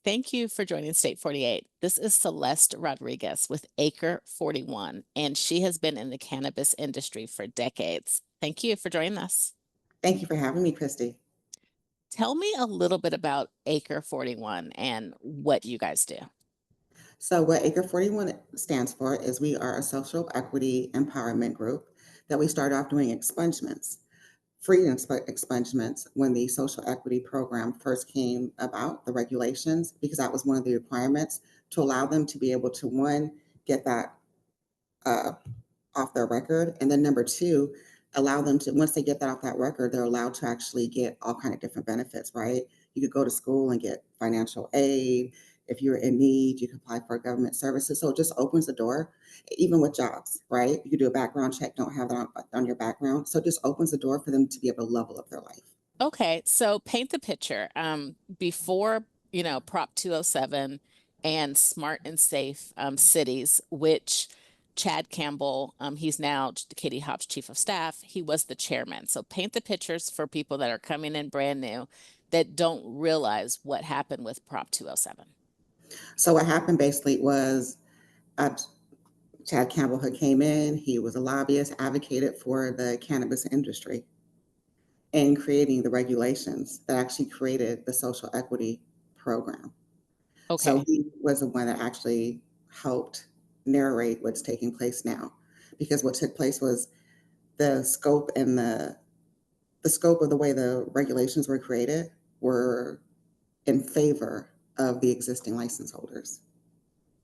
Thank you for joining State 48. This is Celeste Rodriguez with Acre 41, and she has been in the cannabis industry for decades. Thank you for joining us. Thank you for having me, Christy. Tell me a little bit about Acre 41 and what you guys do. So, what Acre 41 stands for is we are a social equity empowerment group that we started off doing expungements, free expungements when the social equity program first came about, the regulations, because that was one of the requirements to allow them to be able to, one, get that uh, off their record, and then number two, allow them to, once they get that off that record, they're allowed to actually get all kind of different benefits, right? You could go to school and get financial aid. If you're in need, you can apply for government services. So it just opens the door, even with jobs, right? You could do a background check, don't have that on your background. So it just opens the door for them to be able to level up their life. Okay, so paint the picture. Before, Prop 207 and Smart and Safe Cities, which Chad Campbell, he's now Katie Hobbs' chief of staff. He was the chairman. So paint the pictures for people that are coming in brand new that don't realize what happened with Prop 207. So what happened basically was uh, Chad Campbell had came in. He was a lobbyist, advocated for the cannabis industry in creating the regulations that actually created the social equity program. So Okay. he was the one that actually helped narrate what's taking place now. Because what took place was the scope and the scope of the way the regulations were created were in favor of the existing license holders.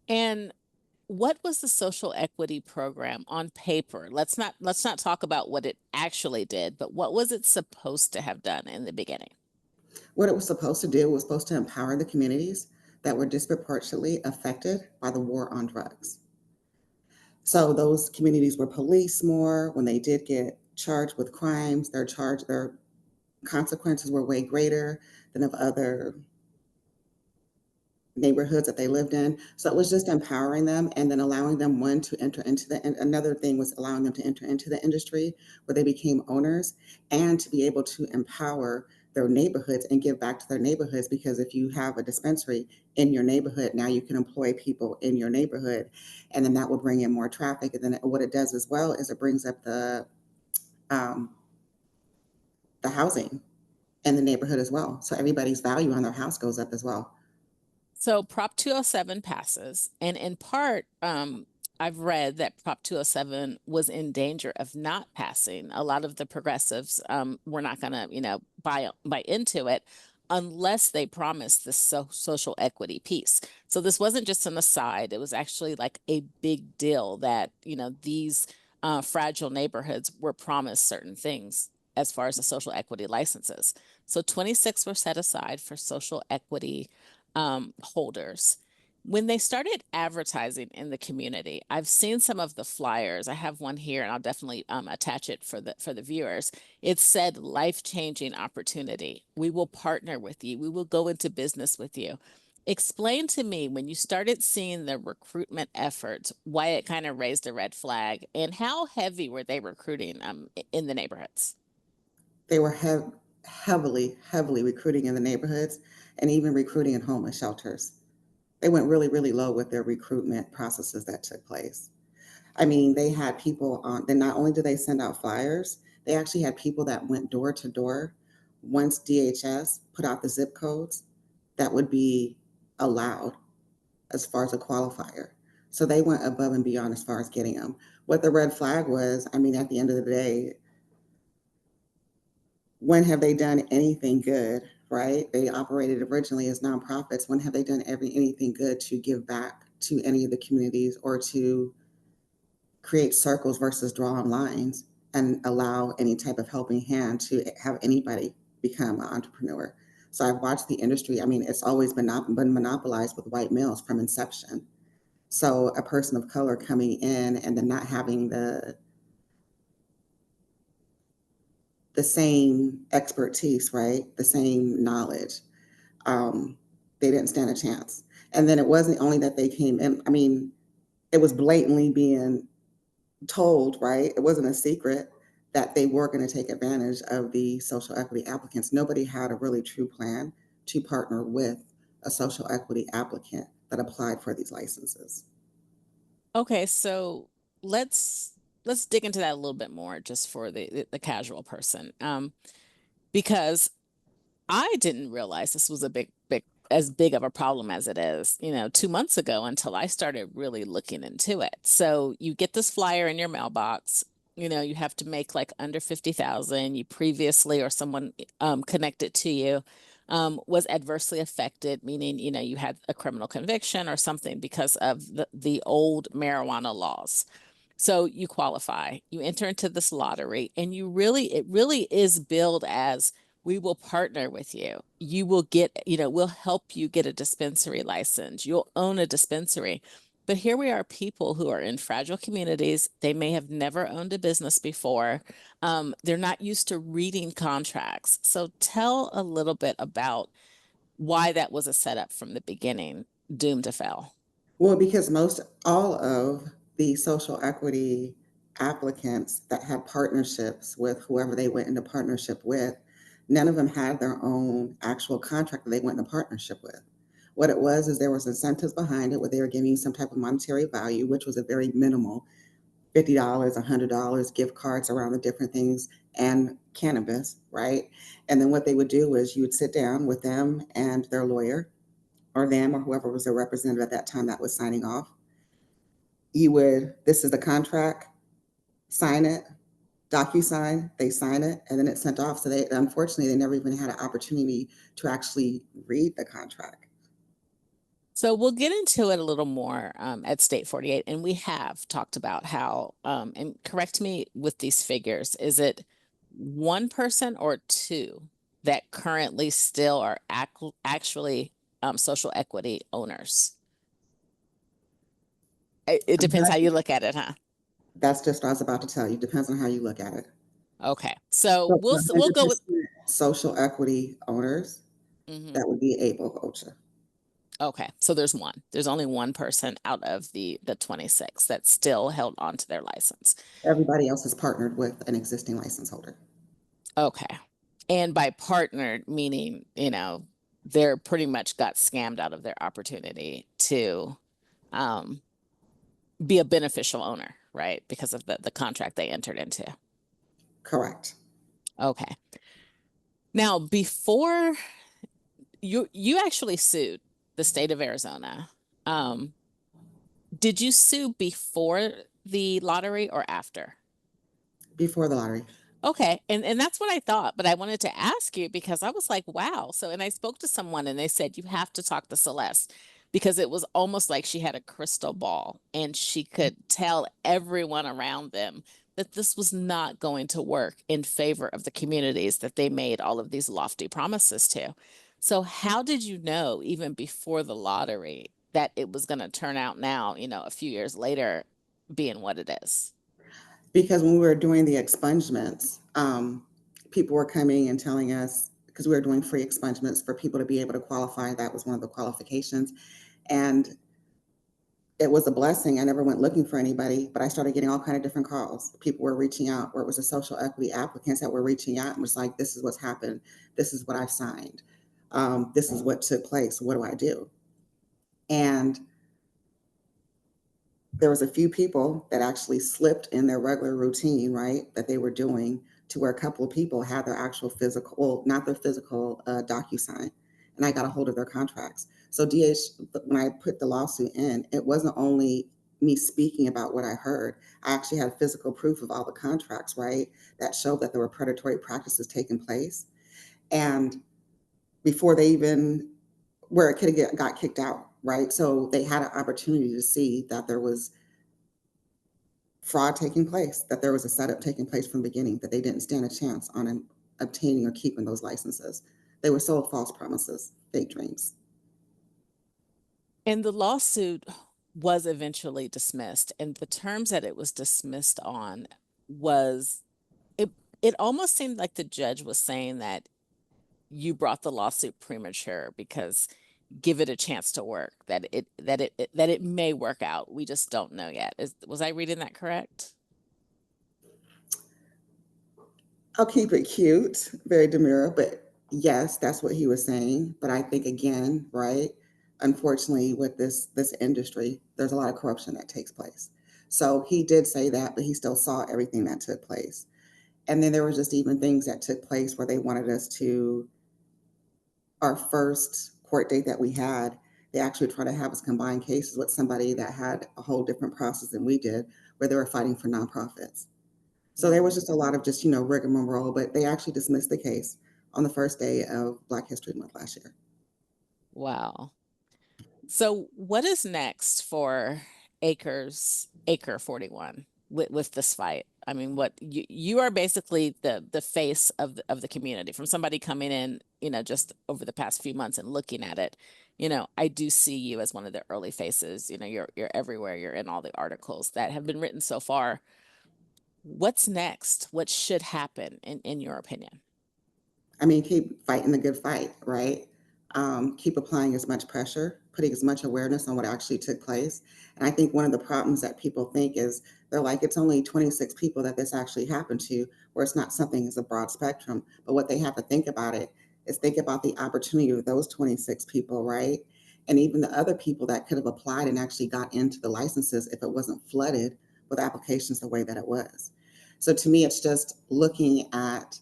And what was the social equity program on paper? Let's not talk about what it actually did, but what was it supposed to have done in the beginning? What it was supposed to do was supposed to empower the communities that were disproportionately affected by the war on drugs. So those communities were policed more. When they did get charged with crimes, their consequences were way greater than of other neighborhoods that they lived in. So it was just empowering them and then allowing them one to enter into the and another thing was allowing them to enter into the industry where they became owners and to be able to empower their neighborhoods and give back to their neighborhoods because if you have a dispensary in your neighborhood, now you can employ people in your neighborhood and then that will bring in more traffic. And then what it does as well is it brings up um, the housing in the neighborhood as well. So everybody's value on their house goes up as well. So Prop 207 passes, and in part, I've read that Prop 207 was in danger of not passing. A lot of the progressives were not going to, buy into it unless they promised the social equity piece. So this wasn't just an aside; it was actually like a big deal that these fragile neighborhoods were promised certain things as far as the social equity licenses. So 26 were set aside for social equity holders. When they started advertising in the community, I've seen some of the flyers. I have one here, and I'll definitely attach it for the viewers. It said life-changing opportunity. We will partner with you. We will go into business with you. Explain to me when you started seeing the recruitment efforts, why it kind of raised a red flag, and how heavy were they recruiting in the neighborhoods? They were heavily recruiting in the neighborhoods and even recruiting in homeless shelters. They went really, really low with their recruitment processes that took place. I mean, they had people on, then not only did they send out flyers, they actually had people that went door to door once DHS put out the zip codes that would be allowed as far as a qualifier. So they went above and beyond as far as getting them. What the red flag was, I mean, at the end of the day, when have they done anything good, right? They operated originally as nonprofits. When have they done anything good to give back to any of the communities or to create circles versus drawing lines and allow any type of helping hand to have anybody become an entrepreneur? So I've watched the industry. I mean, it's always been monopolized with white males from inception. So a person of color coming in and then not having the same expertise, right? The same knowledge. Um, they didn't stand a chance. And then it wasn't only that they came in, I mean, it was blatantly being told, right? It wasn't a secret that they were going to take advantage of the social equity applicants. Nobody had a really true plan to partner with a social equity applicant that applied for these licenses. Okay, so let's let's dig into that a little bit more just for the casual person. Because I didn't realize this was a as big of a problem as it is, 2 months ago until I started really looking into it. So you get this flyer in your mailbox, you have to make like under 50,000. You previously or someone connected to you was adversely affected, meaning, you had a criminal conviction or something because of the old marijuana laws. So you qualify, you enter into this lottery, and it really is billed as we will partner with you. You will get, we'll help you get a dispensary license. You'll own a dispensary. But here we are, people who are in fragile communities. They may have never owned a business before. They're not used to reading contracts. So tell a little bit about why that was a setup from the beginning, doomed to fail. Well, because most all of the social equity applicants that had partnerships with whoever they went into partnership with, none of them had their own actual contract that they went into partnership with. What it was is there was incentives behind it where they were giving you some type of monetary value, which was a very minimal $50, $100, gift cards around the different things, and cannabis, right? And then what they would do is you would sit down with them and their lawyer, or them, or whoever was their representative at that time that was signing off. This is the contract, sign it, DocuSign, they sign it, and then it's sent off. So unfortunately, they never even had an opportunity to actually read the contract. So we'll get into it a little more at State 48, and we have talked about how, and correct me with these figures, is it one person or two that currently still are actually social equity owners? It depends how you look at it, huh? That's just what I was about to tell you. Depends on how you look at it. Okay, so So we'll go with 100% social equity owners, mhm. that would be able culture. Okay, so there's one. There's only one person out of the 26 that still held on to their license. Everybody else is partnered with an existing license holder. Okay. And by partnered, meaning, they're pretty much got scammed out of their opportunity to um, be a beneficial owner, right? Because of the contract they entered into. Correct. Okay. Now, before you actually sued the state of Arizona. Um, did you sue before the lottery or after? Before the lottery. Okay, and that's what I thought, but I wanted to ask you because I was like, wow. So, and I spoke to someone and they said you have to talk to Celeste because it was almost like she had a crystal ball and she could tell everyone around them that this was not going to work in favor of the communities that they made all of these lofty promises to. So, how did you know even before the lottery that it was going to turn out now, a few years later being what it is? Because when we were doing the expungements, people were coming and telling us, because we were doing free expungements for people to be able to qualify. That was one of the qualifications. And it was a blessing. I never went looking for anybody, but I started getting all kind of different calls. People were reaching out, or it was the social equity applicants that were reaching out and was like, this is what's happened. This is what I've signed. This is what took place. What do I do? And there was a few people that actually slipped in their regular routine, right, that they were doing, to where a couple of people had their actual physical, well, not their physical DocuSign, and I got a hold of their contracts. So when I put the lawsuit in, it wasn't only me speaking about what I heard. I actually had physical proof of all the contracts, right, that showed that there were predatory practices taking place. And before they even, where it could have got kicked out, right? So they had an opportunity to see that there was fraud taking place, that there was a setup taking place from the beginning, that they didn't stand a chance on obtaining or keeping those licenses. They were sold false promises, fake dreams. And the lawsuit was eventually dismissed, and the terms that it was dismissed on was it it almost seemed like the judge was saying that you brought the lawsuit premature because give it a chance to work, that it may work out. We just don't know yet. Was I reading that correct? I'll keep it cute, very demure, but Yes, that's what he was saying, but I think again, right? Unfortunately, with this industry, there's a lot of corruption that takes place. So he did say that, but he still saw everything that took place. And then there was just even things that took place where they wanted us to our first court date that we had, they actually tried to have us combine cases with somebody that had a whole different process than we did, where they were fighting for nonprofits. So there was Mm, just a lot of just, rigmarole, but they actually dismissed the case on the first day of Black History Month last year. wow. So what is next for Acre 41 with this fight? I mean, what you are basically the face of the community. From somebody coming in, just over the past few months and looking at it, I do see you as one of the early faces. You're everywhere. You're in all the articles that have been written so far. What's next? What should happen in your opinion? I mean, keep fighting the good fight, right? Keep applying as much pressure, putting as much awareness on what actually took place. And I think one of the problems that people think is they're like, it's only 26 people that this actually happened to, where it's not something as a broad spectrum. But what they have to think about it is think about the opportunity of those 26 people, right? And even the other people that could have applied and actually got into the licenses if it wasn't flooded with applications the way that it was. So to me, it's just looking at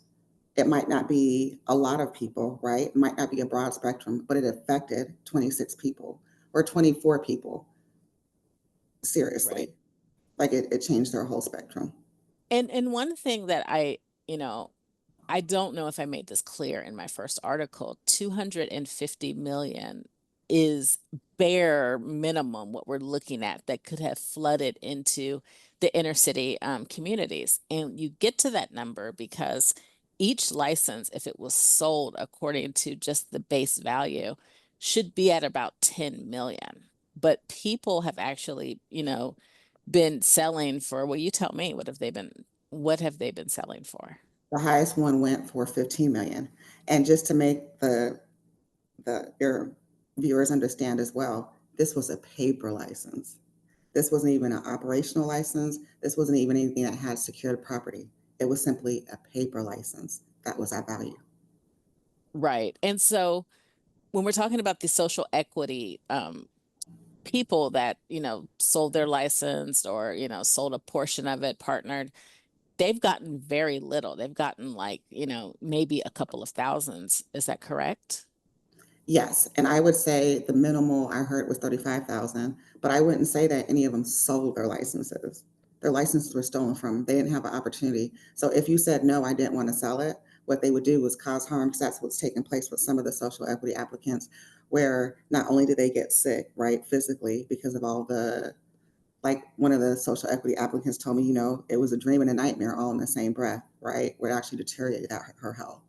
it might not be a lot of people, right? It might not be a broad spectrum, but it affected 26 people or 24 people Right. seriously. Like it changed their whole spectrum. And one thing that you know, I don't know if I made this clear in my first article. 250 million is bare minimum what we're looking at that could have flooded into the inner city communities. And you get to that number because each license, if it was sold according to just the base value, should be at about 10 million. But people have actually, been selling for, well, you tell me, what have they been selling for? The highest one went for 15 million. And just to make the your viewers understand as well, this was a paper license. This wasn't even an operational license. This wasn't even anything that had secured property. It was simply a paper license. That was our value. Right. And so when we're talking about the social equity people that, sold their license or, sold a portion of it, partnered, they've gotten very little. They've gotten like, maybe a couple of thousands. Is that correct? Yes, and I would say the minimal I heard was 35,000, but I wouldn't say that any of them sold their licenses. Their licenses were stolen from 'em. They didn't have an opportunity. So if you said, "No, I didn't wanna sell it," what they would do was cause harm, because that's what's taking place with some of the social equity applicants, where not only do they get sick, right, physically because of all the like, one of the social equity applicants told me, it was a dream and a nightmare all in the same breath, right, where it actually deteriorated her health.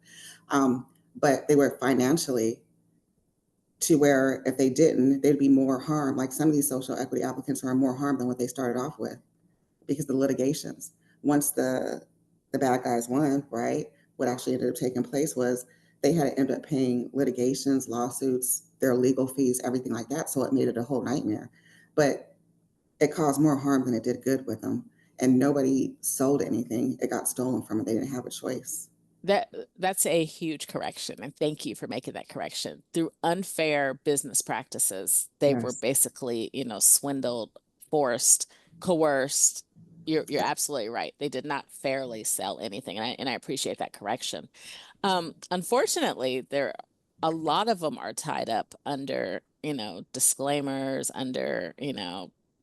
But they were financially to where if they didn't, they'd be more harm. Like some of these social equity applicants are more harm than what they started off with because the litigations. Once the bad guys won, right? What actually ended up taking place was they had to end up paying litigations, lawsuits, their legal fees, everything like that. So it made it a whole nightmare. But it caused more harm than it did good with them. And nobody sold anything. It got stolen from it. They didn't have a choice. That that's a huge correction, and thank you for making that correction. Through unfair business practices, they were Yes. basically, swindled, forced, coerced. You're absolutely right. They did not fairly sell anything, and I appreciate that correction. Unfortunately, a lot of them are tied up under, disclaimers, under,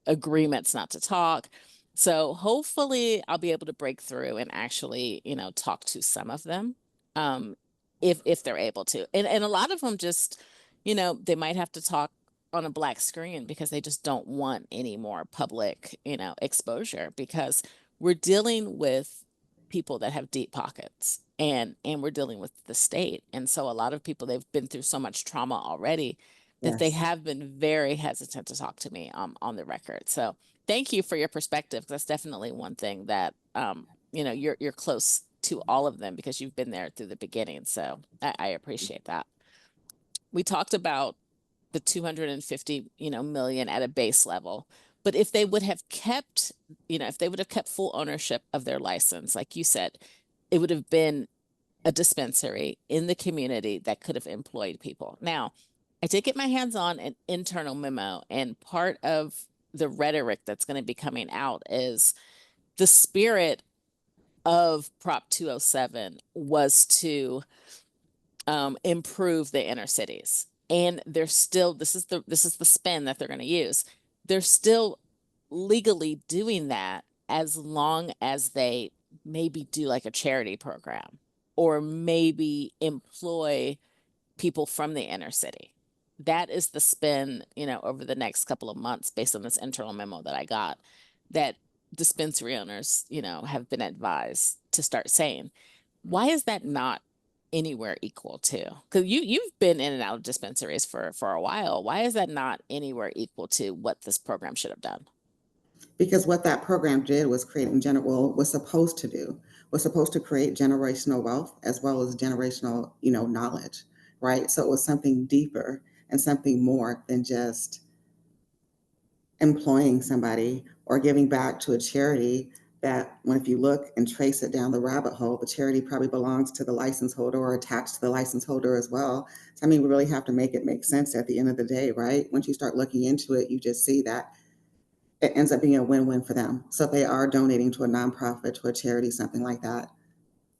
agreements not to talk. So hopefully I'll be able to break through and actually, talk to some of them, um, if they're able to. And a lot of them just, they might have to talk on a black screen because they just don't want any more public, exposure because we're dealing with people that have deep pockets and we're dealing with the state. And so a lot of people, they've been through so much trauma already that they Yes. have been very hesitant to talk to me on the record. So thank you for your perspective. That's definitely one thing that you're close to all of them because you've been there through the beginning. So I appreciate that. We talked about the 250, million at a base level. But if they would have kept, if they would have kept full ownership of their license, like you said, it would have been a dispensary in the community that could have employed people. Now, I did get my hands on an internal memo, and part of the rhetoric that's going to be coming out is the spirit of Prop 207 was to improve the inner cities. And they're still, this is the spin that they're going to use. They're still legally doing that as long as they maybe do like a charity program or maybe employ people from the inner city. That is the spin, over the next couple of months based on this internal memo that I got, that dispensary owners, have been advised to start saying. Why is that not anywhere equal to? Because you've been in and out of dispensaries for a while. Why is that not anywhere equal to what this program should have done? Because what that program did was create in general was supposed to do was supposed to create generational wealth as well as generational knowledge, right? So it was something deeper and something more than just employing somebody or giving back to a charity that when if you look and trace it down the rabbit hole, the charity probably belongs to the license holder or attached to the license holder as well. So I mean we really have to make it make sense at the end of the day, right? Once you start looking into it, you just see that it ends up being a win-win for them. So if they are donating to a nonprofit, to a charity, something like that,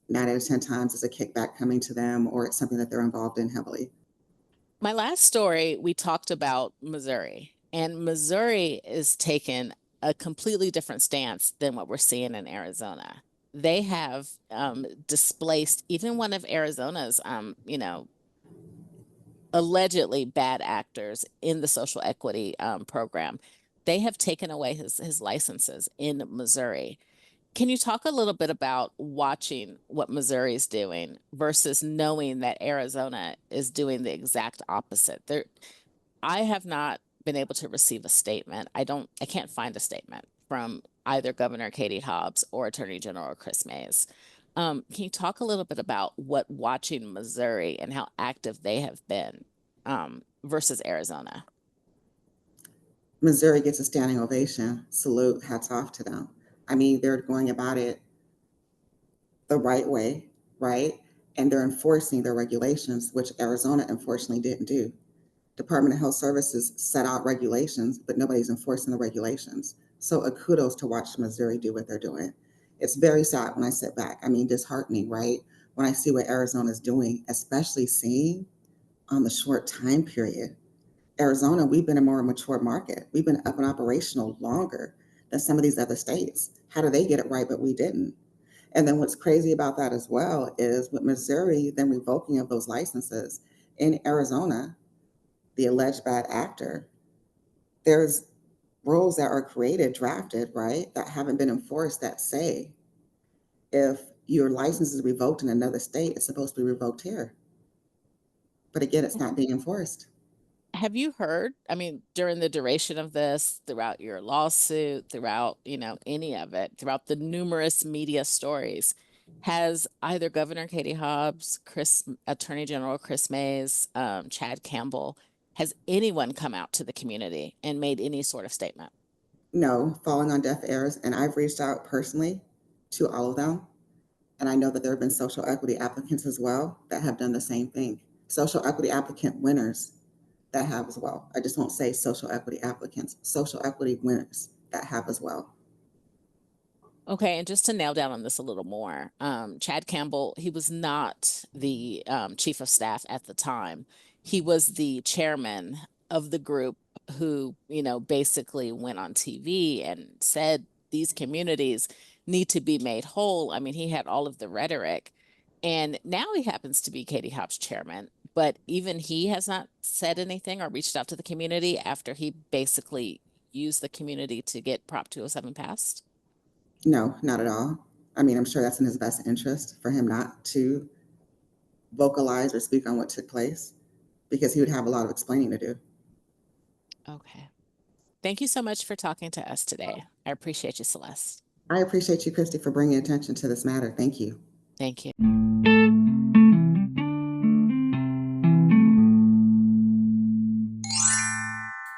9 out of 10 times it's a kickback coming to them or it's something that they're involved in heavily. My last story, we talked about Missouri, and Missouri is taking a completely different stance than what we're seeing in Arizona. They have displaced even one of Arizona's, allegedly bad actors in the social equity program. They have taken away his licenses in Missouri. Can you talk a little bit about watching what Missouri is doing versus knowing that Arizona is doing the exact opposite? I have not been able to receive a statement. I can't find a statement from either Governor Katie Hobbs or Attorney General Chris Mays. Can you talk a little bit about what watching Missouri and how active they have been versus Arizona? Missouri gets a standing ovation. Salute, hats off to them. I mean, they're going about it the right way, right? And they're enforcing their regulations, which Arizona unfortunately didn't do. Department of Health Services set out regulations, but nobody's enforcing the regulations. So a kudos to watch Missouri do what they're doing. It's very sad when I sit back. I mean, disheartening, right? When I see what Arizona's doing, especially seeing on the short time period. Arizona, we've been a more mature market. We've been up and operational longer than some of these other states. How do they get it right, but we didn't? And then what's crazy about that as well is with Missouri, then revoking of those licenses in Arizona, the alleged bad actor, there's rules that are created, drafted, right, that haven't been enforced that say if your license is revoked in another state, it's supposed to be revoked here. But again, it's not being enforced. Have you heard, I mean, during the duration of this, throughout your lawsuit, throughout, any of it, throughout the numerous media stories, has either Governor Katie Hobbs, Attorney General Chris Mays, Chad Campbell, has anyone come out to the community and made any sort of statement? No, falling on deaf ears. And I've reached out personally to all of them. And I know that there have been social equity applicants as well that have done the same thing. Social equity applicant winners that have as well. I just won't say social equity applicants, social equity winners that have as well. Okay, and just to nail down on this a little more, Chad Campbell, he was not the chief of staff at the time. He was the chairman of the group who, basically went on TV and said these communities need to be made whole. I mean, he had all of the rhetoric. And now he happens to be Katie Hobbs' chairman, but even he has not said anything or reached out to the community after he basically used the community to get Prop 207 passed. No, not at all. I mean, I'm sure that's in his best interest for him not to vocalize or speak on what took place because he would have a lot of explaining to do. Okay. Thank you so much for talking to us today. I appreciate you, Celeste. I appreciate you, Christy, for bringing attention to this matter. Thank you. Thank you.